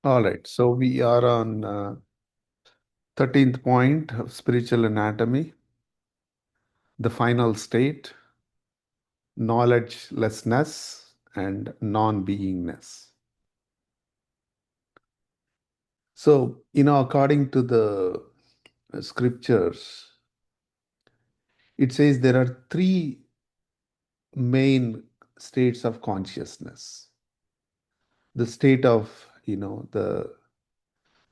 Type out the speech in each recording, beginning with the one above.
All right, so we are on 13th point of spiritual anatomy, the final state, knowledgelessness, and non-beingness. So, according to the scriptures, it says there are three main states of consciousness. The state of, the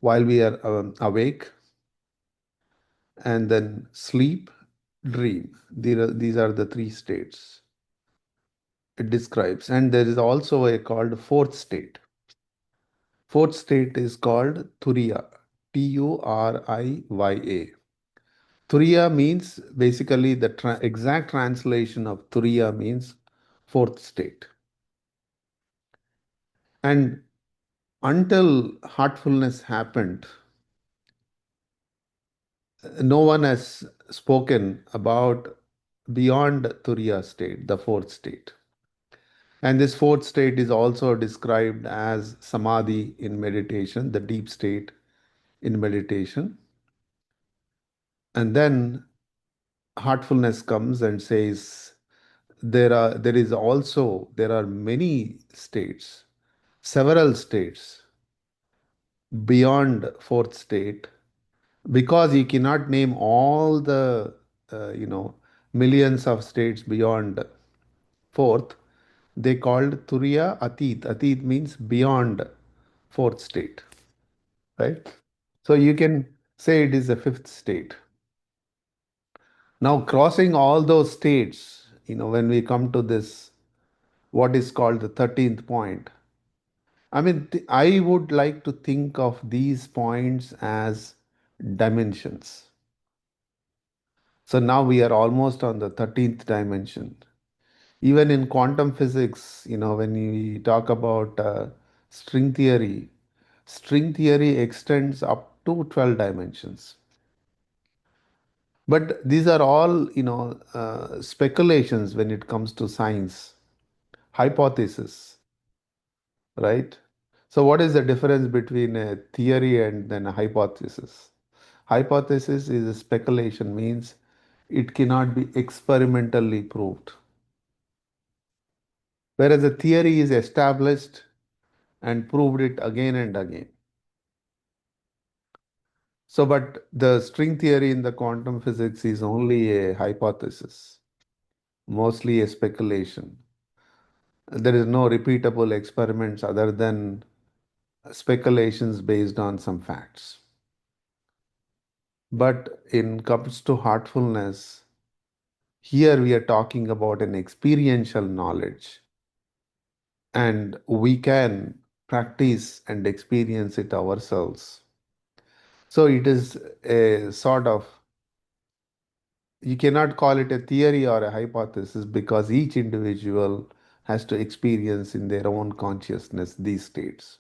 while we are awake, and then sleep, dream. These are the three states it describes. And there is also a called fourth state. Fourth state is called Turiya, Turiya. Turiya means basically the exact translation of Turiya means fourth state. And until heartfulness happened, no one has spoken about beyond Turiya state, the fourth state. And this fourth state is also described as samadhi in meditation, the deep state in meditation. And then heartfulness comes and says there are many states, several states beyond fourth state, because you cannot name all the millions of states beyond fourth. They called Turiya Atit. Atit means beyond fourth state, right? So you can say it is the fifth state. Now, crossing all those states, when we come to this, what is called the 13th point, I mean, I would like to think of these points as dimensions. So now we are almost on the 13th dimension. Even in quantum physics, when we talk about string theory extends up to 12 dimensions. But these are all, speculations when it comes to science, hypothesis, right? So what is the difference between a theory and then a hypothesis? Hypothesis is a speculation, means it cannot be experimentally proved. Whereas a theory is established and proved it again and again. So, but the string theory in the quantum physics is only a hypothesis, mostly a speculation. There is no repeatable experiments other than speculations based on some facts. But in comes to heartfulness, here we are talking about an experiential knowledge, and we can practice and experience it ourselves. So it is a sort of, you cannot call it a theory or a hypothesis because each individual has to experience in their own consciousness these states.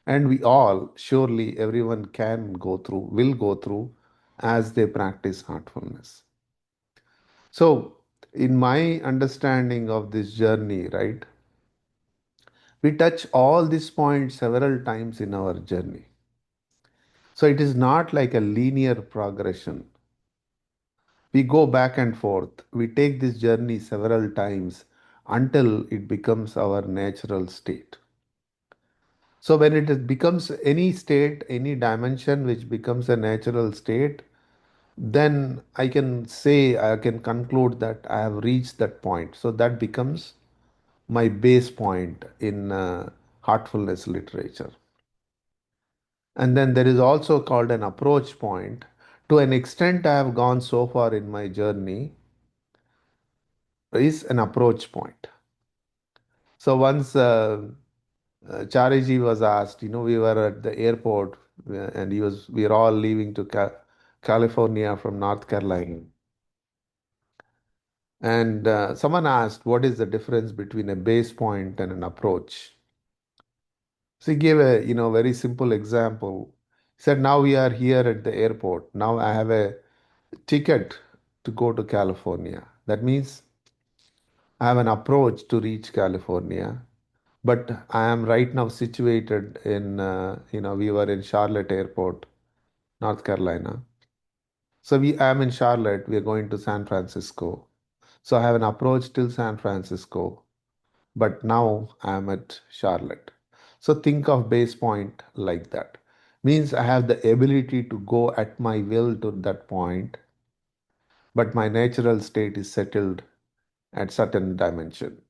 And we all, surely everyone can go through, will go through as they practice heartfulness. So, in my understanding of this journey, right, we touch all these points several times in our journey. So, it is not like a linear progression. We go back and forth. We take this journey several times until it becomes our natural state. So, when becomes any state, any dimension which becomes a natural state, then I can conclude that I have reached that point. So, that becomes my base point in heartfulness literature. And then there is also called an approach point. To an extent, I have gone so far in my journey is an approach point. So once Chariji was asked, we were at the airport and we were all leaving to California from North Carolina. And someone asked, what is the difference between a base point and an approach? So he gave a very simple example. He said, now we are here at the airport. Now I have a ticket to go to California. That means I have an approach to reach California. But I am right now situated in, we were in Charlotte Airport, North Carolina. So I am in Charlotte. We are going to San Francisco. So I have an approach till San Francisco, but now I am at Charlotte. So think of base point like that. Means I have the ability to go at my will to that point, but my natural state is settled at certain dimension.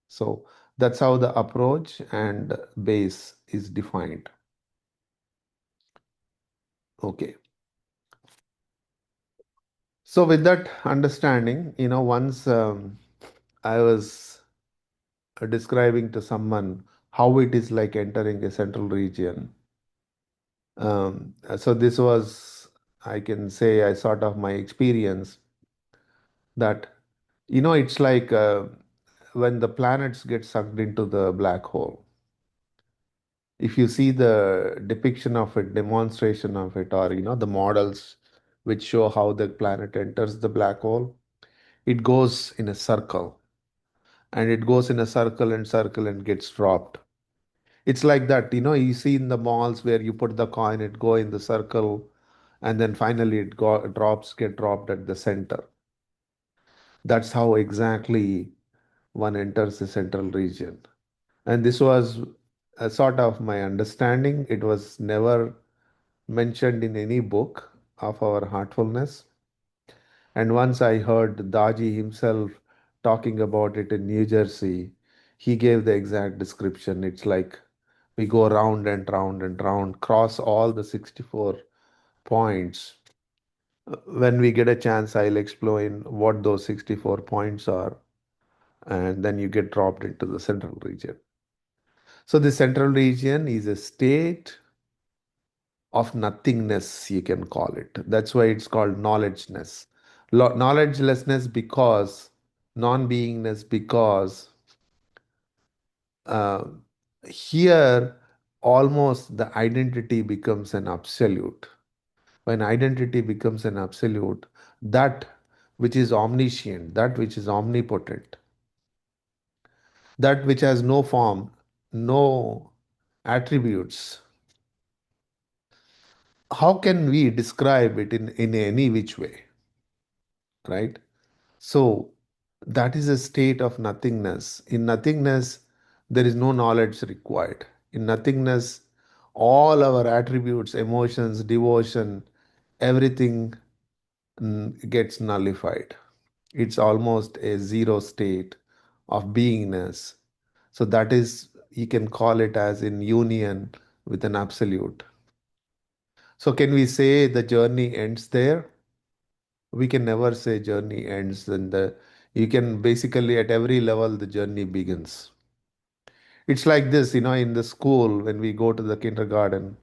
So that's how the approach and base is defined. Okay. So with that understanding, once I was describing to someone how it is like entering a central region. So this was, I can say, I sort of my experience that, it's like when the planets get sucked into the black hole. If you see the depiction of it, demonstration of it, or, the models which show how the planet enters the black hole, it goes in a circle and it goes in a circle and gets dropped. It's like that, you see in the malls where you put the coin, it go in the circle, and then finally get dropped at the center. That's how exactly one enters the central region. And this was a sort of my understanding. It was never mentioned in any book of our heartfulness. And once I heard Daji himself talking about it in New Jersey, he gave the exact description. It's like we go round and round and round, cross all the 64 points. When we get a chance, I'll explain what those 64 points are, and then you get dropped into the central region. So, the central region is a state of nothingness, you can call it. That's why it's called knowledgeness. Knowledgelessness because non beingness, because uh, here almost the identity becomes an absolute. When identity becomes an absolute, that which is omniscient, that which is omnipotent, that which has no form, no attributes, how can we describe it in any which way, right? So that is a state of nothingness. In nothingness, there is no knowledge required. In nothingness, all our attributes, emotions, devotion, everything gets nullified. It's almost a zero state of beingness. So that is, you can call it as in union with an absolute. So can we say the journey ends there? We can never say journey ends. And you can basically at every level the journey begins. It's like this, in the school when we go to the kindergarten,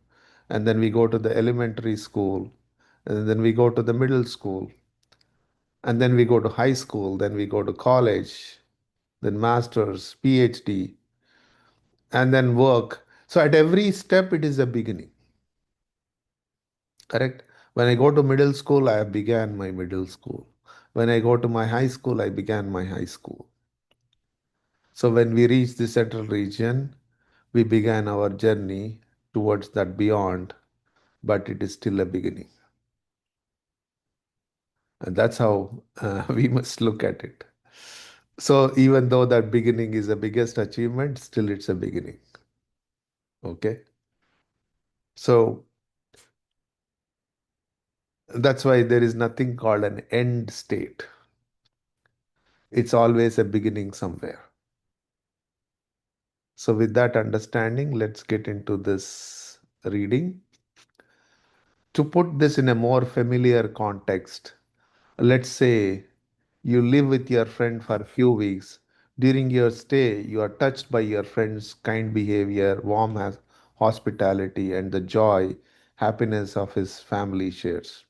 and then we go to the elementary school, and then we go to the middle school, and then we go to high school, then we go to college, then master's, PhD, and then work. So at every step, it is a beginning, correct? When I go to middle school, I began my middle school. When I go to my high school, I began my high school. So when we reach the central region, we began our journey towards that beyond, but it is still a beginning. And that's how we must look at it. So even though that beginning is the biggest achievement, still it's a beginning. Okay. So that's why there is nothing called an end state. It's always a beginning somewhere. So, with that understanding, let's get into this reading. To put this in a more familiar context, let's say you live with your friend for a few weeks. During your stay, you are touched by your friend's kind behavior, warm hospitality, and the joy, happiness of his family shares.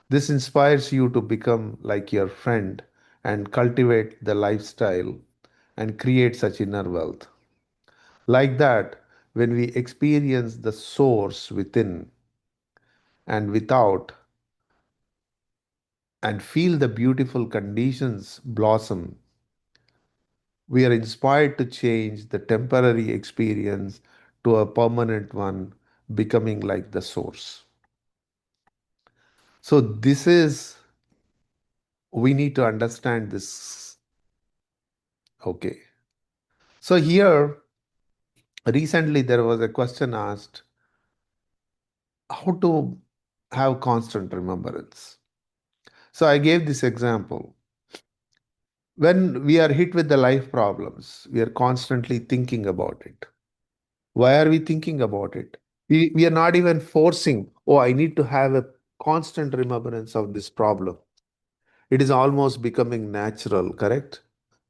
This inspires you to become like your friend and cultivate the lifestyle and create such inner wealth. Like that, when we experience the source within and without and feel the beautiful conditions blossom, We are inspired to change the temporary experience to a permanent one, becoming like the source. So, this is, we need to understand this. Okay. So, here, recently there was a question asked how to have constant remembrance. So, I gave this example. When we are hit with the life problems, we are constantly thinking about it. Why are we thinking about it? We are not even forcing, oh, I need to have a constant remembrance of this problem. It is almost becoming natural, correct?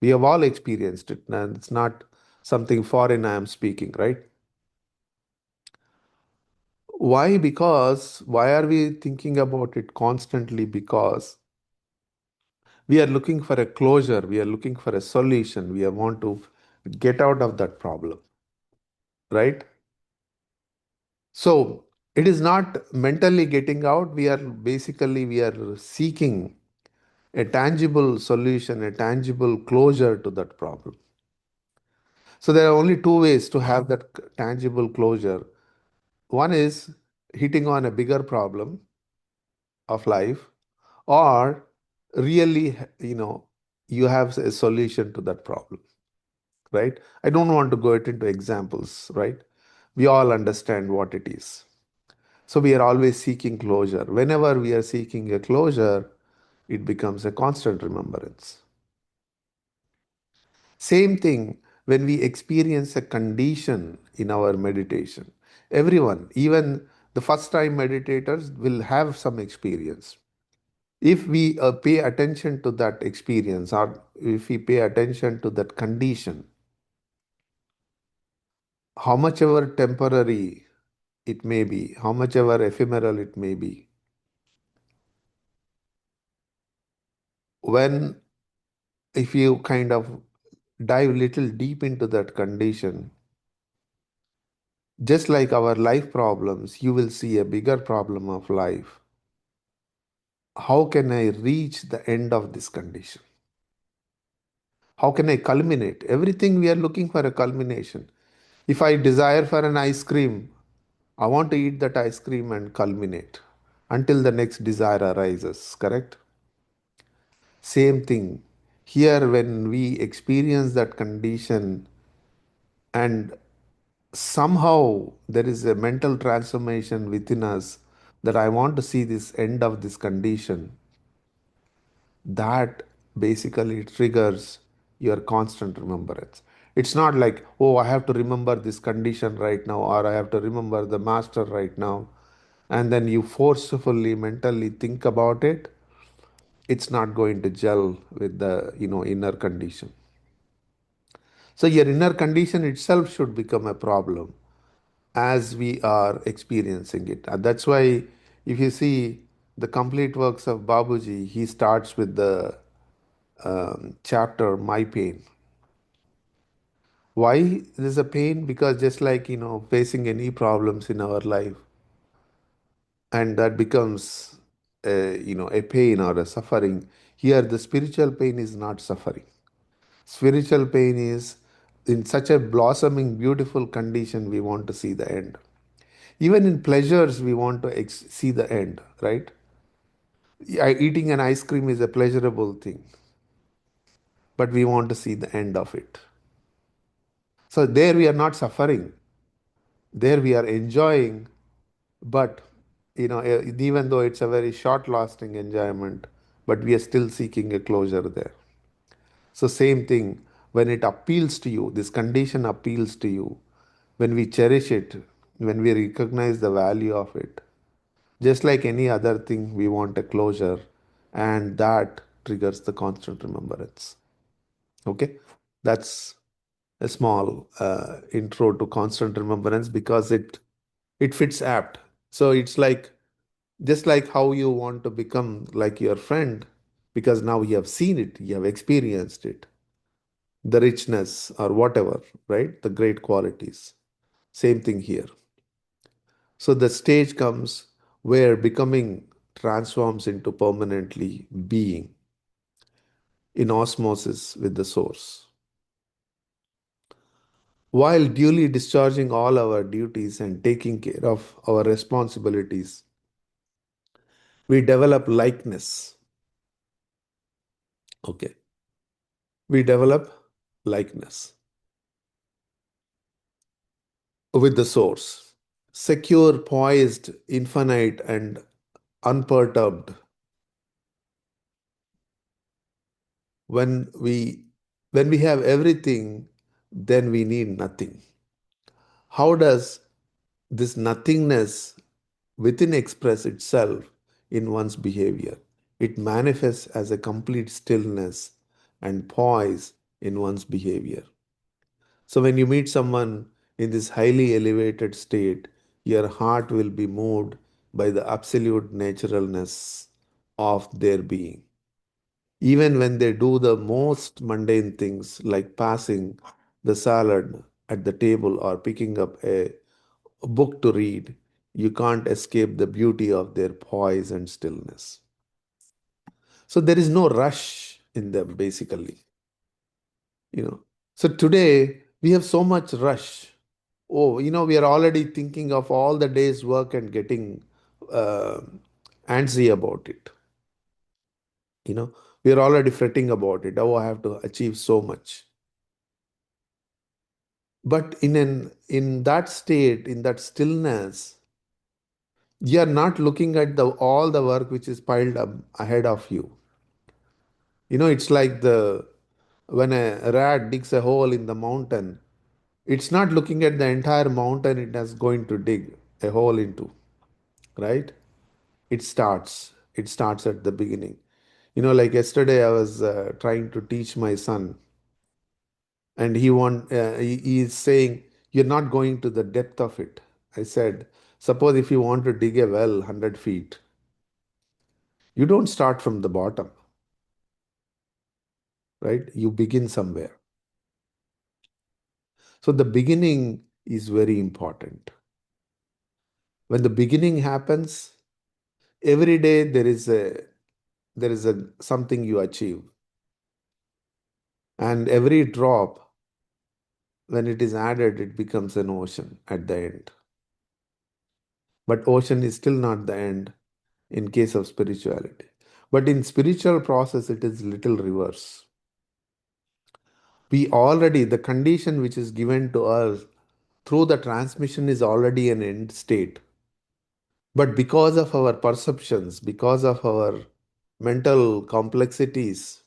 We have all experienced it, and it's not something foreign I am speaking, right? Why? Because why are we thinking about it constantly? Because we are looking for a closure, we are looking for a solution, we want to get out of that problem, right? So it is not mentally getting out. We are seeking a tangible solution, a tangible closure to that problem. So there are only two ways to have that tangible closure. One is hitting on a bigger problem of life, or really, you have a solution to that problem, right? I don't want to go into examples, right? We all understand what it is. So we are always seeking closure. Whenever we are seeking a closure, it becomes a constant remembrance. Same thing when we experience a condition in our meditation. Everyone, even the first time meditators, will have some experience. If we pay attention to that experience, or if we pay attention to that condition, how much ever temporary it may be, how much ever ephemeral it may be, when if you kind of dive little deep into that condition, just like our life problems, you will see a bigger problem of life. How can I reach the end of this condition? How can I culminate? Everything we are looking for a culmination. If I desire for an ice cream, I want to eat that ice cream and culminate until the next desire arises, correct? Same thing. Here, when we experience that condition and somehow there is a mental transformation within us that I want to see this end of this condition, that basically triggers your constant remembrance. It's not like, oh, I have to remember this condition right now, or I have to remember the master right now, and then you forcefully mentally think about it. It's not going to gel with the inner condition. So your inner condition itself should become a problem as we are experiencing it. And that's why, if you see the complete works of Babuji, he starts with the chapter My Pain. Why there's a pain? Because just like facing any problems in our life, and that becomes a pain or a suffering. Here, the spiritual pain is not suffering. Spiritual pain is in such a blossoming, beautiful condition. We want to see the end. Even in pleasures, we want to see the end, right? Eating an ice cream is a pleasurable thing, but we want to see the end of it. So there we are not suffering. There we are enjoying, but even though it's a very short-lasting enjoyment, but we are still seeking a closure there. So same thing, when it appeals to you, this condition appeals to you, when we cherish it, when we recognize the value of it, just like any other thing, we want a closure, and that triggers the constant remembrance. Okay, that's a small intro to constant remembrance because it fits apt. So it's like just like how you want to become like your friend because now you have seen it, you have experienced it, the richness or whatever, right? The great qualities. Same thing here. So the stage comes where becoming transforms into permanently being in osmosis with the source. While duly discharging all our duties and taking care of our responsibilities, we develop likeness. Okay. We develop likeness with the source. Secure, poised, infinite, and unperturbed. When we when we have everything, then we need nothing. How does this nothingness within express itself in one's behavior? It manifests as a complete stillness and poise in one's behavior. So when you meet someone in this highly elevated state, your heart will be moved by the absolute naturalness of their being. Even when they do the most mundane things like passing the salad at the table or picking up a book to read, you can't escape the beauty of their poise and stillness. So there is no rush in them, basically. You know. So today we have so much rush. Oh, we are already thinking of all the day's work and getting uh, antsy about it. We are already fretting about it. Oh, I have to achieve so much. But in that state, in that stillness, you are not looking at the all the work which is piled up ahead of you. It's like the when a rat digs a hole in the mountain, it's not looking at the entire mountain it is going to dig a hole into, right? It starts at the beginning. Like yesterday I was trying to teach my son, and he is saying, you're not going to the depth of it. I said, suppose if you want to dig a well 100 feet, you don't start from the bottom, right? You begin somewhere. So the beginning is very important. When the beginning happens, every day there is a something you achieve, and every drop, when it is added, it becomes an ocean at the end. But ocean is still not the end in case of spirituality. But in spiritual process, it is little reverse. The condition which is given to us through the transmission is already an end state. But because of our perceptions, because of our mental complexities,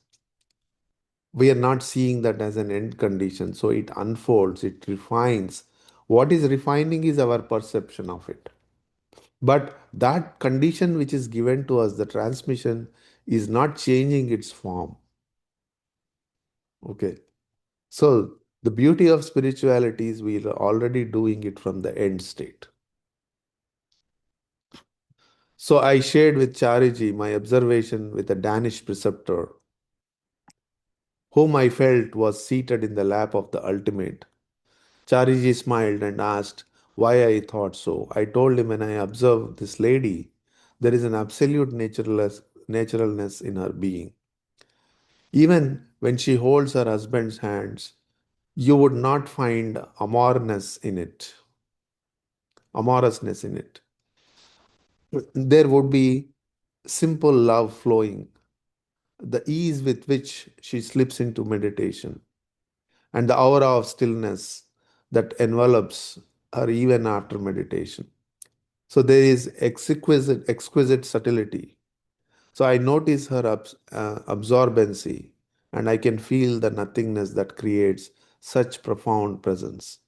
we are not seeing that as an end condition. So it unfolds, it refines. What is refining is our perception of it. But that condition which is given to us, the transmission, is not changing its form. Okay. So the beauty of spirituality is we are already doing it from the end state. So I shared with Chariji my observation with a Danish preceptor, whom I felt was seated in the lap of the ultimate. Chariji smiled and asked why I thought so. I told him, when I observe this lady, there is an absolute naturalness in her being. Even when she holds her husband's hands, you would not find amorousness in it. There would be simple love flowing, the ease with which she slips into meditation, and the aura of stillness that envelops her even after meditation. So there is exquisite subtlety. So I notice her absorbency, and I can feel the nothingness that creates such profound presence.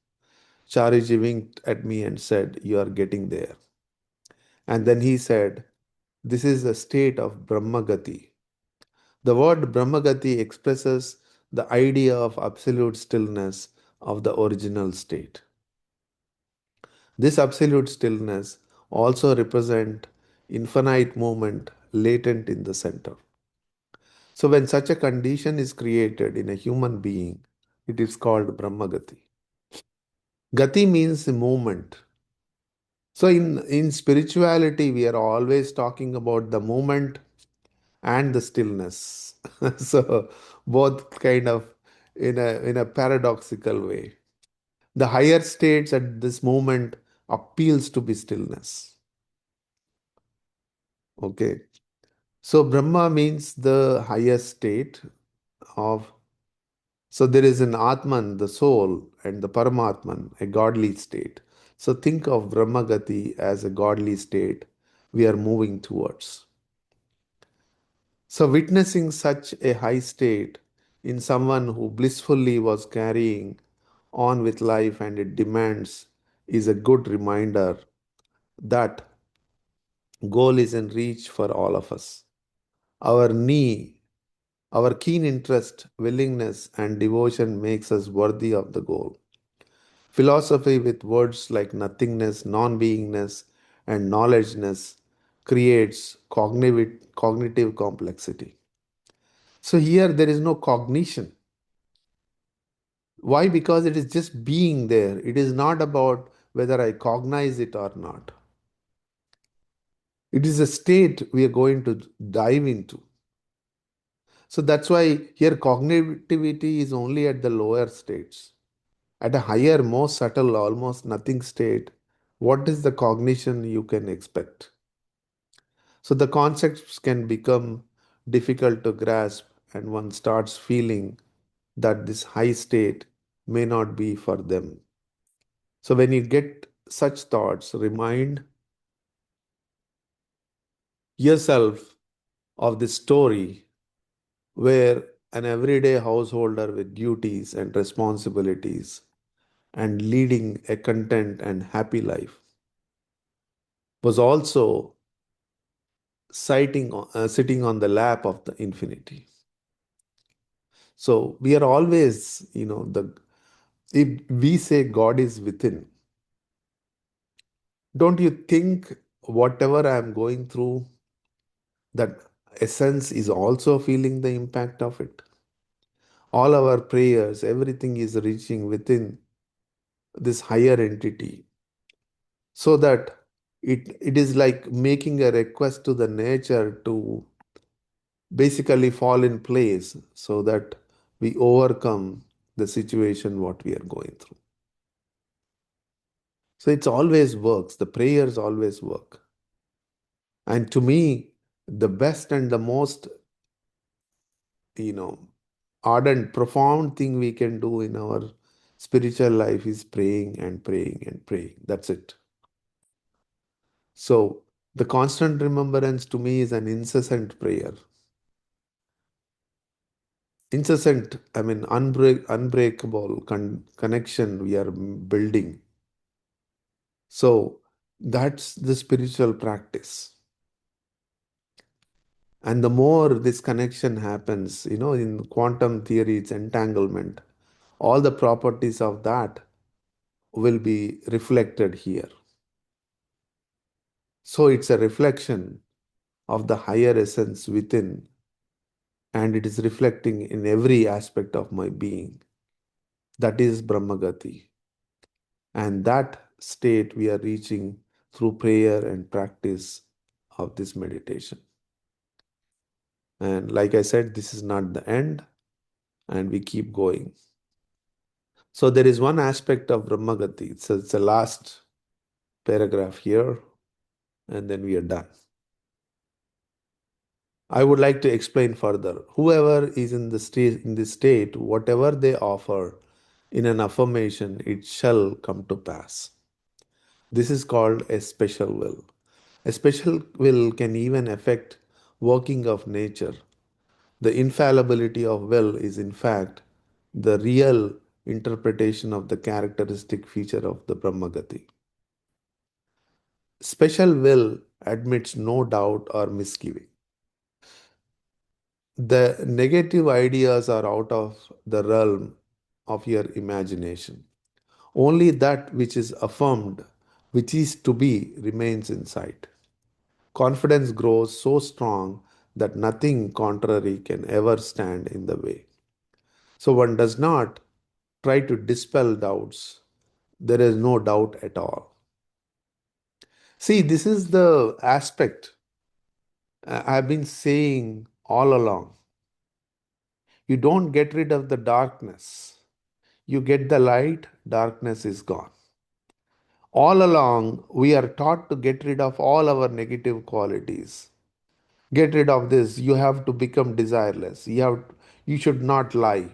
Chariji winked at me and said, "You are getting there." And then he said, "This is the state of Brahmagati." The word Brahmagati expresses the idea of absolute stillness of the original state. This absolute stillness also represents infinite movement latent in the center. So when such a condition is created in a human being, it is called Brahmagati. Gati means movement. So in spirituality, we are always talking about the movement and the stillness. So both kind of in a paradoxical way. The higher states at this moment appeals to be stillness. Okay. So Brahma means the highest state of, so there is an Atman, the soul, and the Paramatman, a godly state. So think of Brahmagati as a godly state we are moving towards. So witnessing such a high state in someone who blissfully was carrying on with life and it demands is a good reminder that goal is in reach for all of us. Our knee, our keen interest, willingness, and devotion makes us worthy of the goal. Philosophy with words like nothingness, non beingness, and knowledgeness creates cognitive complexity. So here there is no cognition. Why? Because it is just being there. It is not about whether I cognize it or not. It is a state we are going to dive into. So that's why here cognitivity is only at the lower states. At a higher, more subtle, almost nothing state, what is the cognition you can expect? So the concepts can become difficult to grasp, and one starts feeling that this high state may not be for them. So when you get such thoughts, remind yourself of this story where an everyday householder with duties and responsibilities and leading a content and happy life was also sitting on the lap of the infinity. So we are always, if we say God is within, don't you think whatever I am going through, that essence is also feeling the impact of it? All our prayers, everything is reaching within this higher entity, so that it is like making a request to the nature to basically fall in place so that we overcome the situation what we are going through. So it's always works. The prayers always work. And to me, the best and the most, you know, ardent, profound thing we can do in our spiritual life is praying and praying and praying. That's it. So the constant remembrance to me is an incessant prayer. Incessant, I mean, unbreakable connection we are building. So that's the spiritual practice. And the more this connection happens, in quantum theory, it's entanglement. All the properties of that will be reflected here. So it's a reflection of the higher essence within, and it is reflecting in every aspect of my being. That is Brahmagati. And that state we are reaching through prayer and practice of this meditation. And like I said, this is not the end, and we keep going. So there is one aspect of Brahmagati. It's the last paragraph here, and then we are done. I would like to explain further. Whoever is in this state, whatever they offer in an affirmation, it shall come to pass. This is called a special will. A special will can even affect working of nature. The infallibility of will is in fact the real interpretation of the characteristic feature of the Brahmagati. Special will admits no doubt or misgiving. The negative ideas are out of the realm of your imagination. Only that which is affirmed, which is to be, remains in sight. Confidence grows so strong that nothing contrary can ever stand in the way. So one does not try to dispel doubts. There is no doubt at all. See, this is the aspect I've been saying all along. You don't get rid of the darkness. You get the light, darkness is gone. All along, we are taught to get rid of all our negative qualities. Get rid of this. You have to become desireless. You should not lie.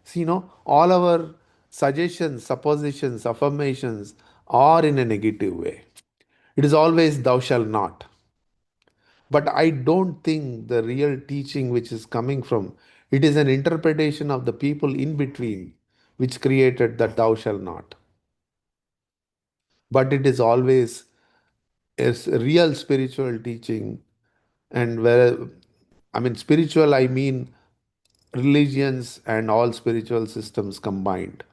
See, all our suggestions, suppositions, affirmations are in a negative way. It is always thou shalt not. But I don't think the real teaching which is coming from it is an interpretation of the people in between which created that thou shalt not. But it is always a real spiritual teaching, and where I mean spiritual, I mean religions and all spiritual systems combined.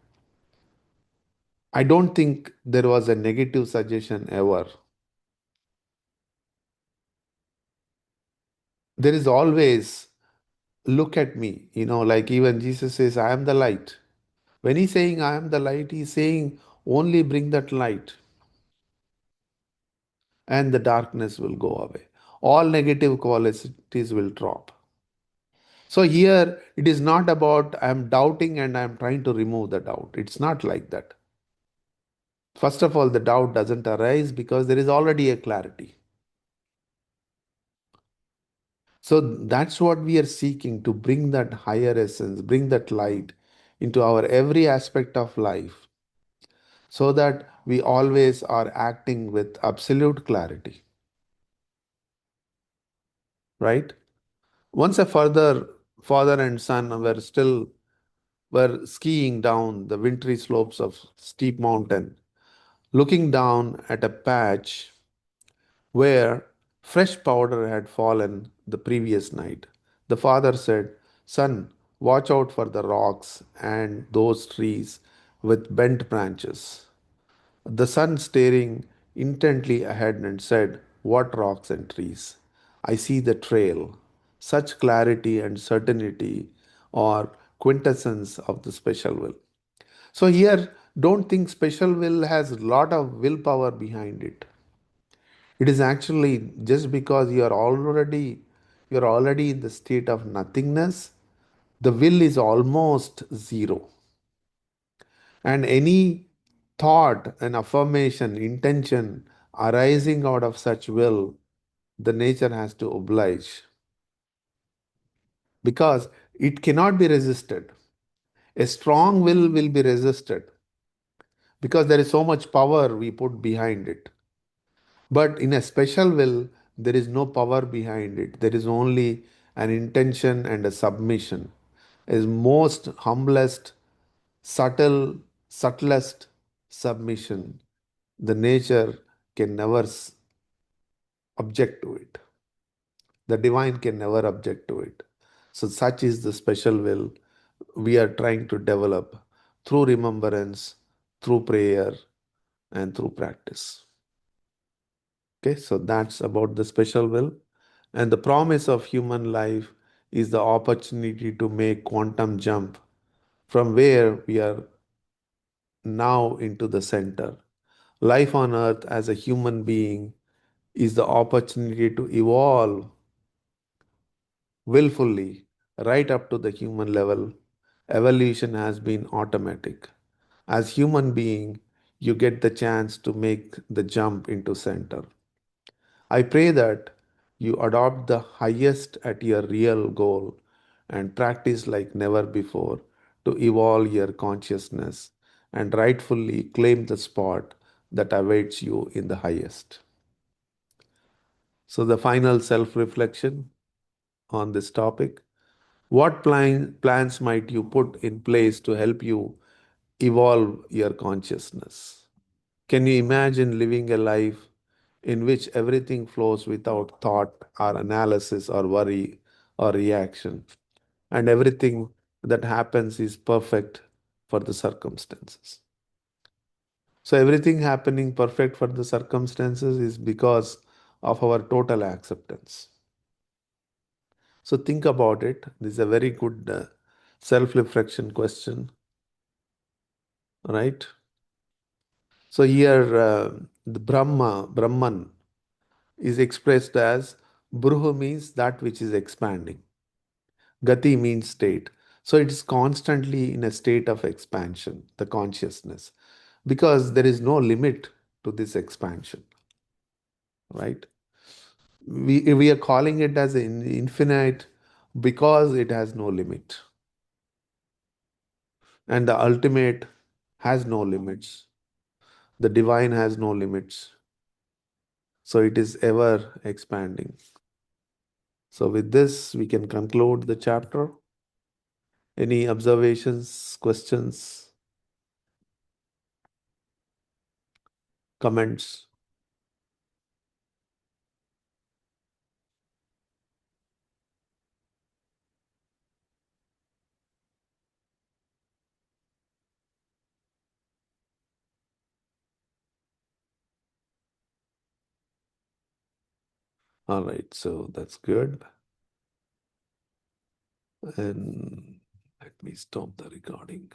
I don't think there was a negative suggestion ever. There is always look at me, like even Jesus says, I am the light. When he's saying I am the light, he's saying only bring that light and the darkness will go away. All negative qualities will drop. So here it is not about I'm doubting and I'm trying to remove the doubt. It's not like that. First of all, the doubt doesn't arise because there is already a clarity. So that's what we are seeking to bring that higher essence, bring that light into our every aspect of life so that we always are acting with absolute clarity, right? Once a father and son were skiing down the wintry slopes of steep mountain, looking down at a patch where fresh powder had fallen the previous night. The father said, Son, watch out for the rocks and those trees with bent branches. The son staring intently ahead and said, What rocks and trees? I see the trail. Such clarity and certainty are quintessence of the special will. So here, don't think special will has a lot of willpower behind it. It is actually just because you're already in the state of nothingness, the will is almost zero. And any thought, an affirmation, intention arising out of such will, the nature has to oblige because it cannot be resisted. A strong will be resisted because there is so much power we put behind it. But in a special will, there is no power behind it. There is only an intention and a submission. Is most humblest, subtlest submission. The nature can never object to it. The divine can never object to it. So, such is the special will we are trying to develop through remembrance, through prayer, and through practice. Okay, so that's about the special will. And the promise of human life is the opportunity to make quantum jump from where we are now into the center. Life on earth as a human being is the opportunity to evolve willfully right up to the human level. Evolution has been automatic. As human being, you get the chance to make the jump into center. I pray that you adopt the highest at your real goal and practice like never before to evolve your consciousness and rightfully claim the spot that awaits you in the highest. So, the final self reflection on this topic: what plans might you put in place to help you evolve your consciousness? Can you imagine living a life in which everything flows without thought or analysis or worry or reaction, and everything that happens is perfect for the circumstances? So, everything happening perfect for the circumstances is because of our total acceptance. So, think about it. This is a very good self reflection question, right? So, here the Brahman, is expressed as Bruhu means that which is expanding. Gati means state. So it is constantly in a state of expansion, the consciousness, because there is no limit to this expansion, right? We are calling it as infinite because it has no limit. And the ultimate has no limits. The divine has no limits. So it is ever expanding. So with this, we can conclude the chapter. Any observations, questions, comments? All right, so that's good. And let me stop the recording.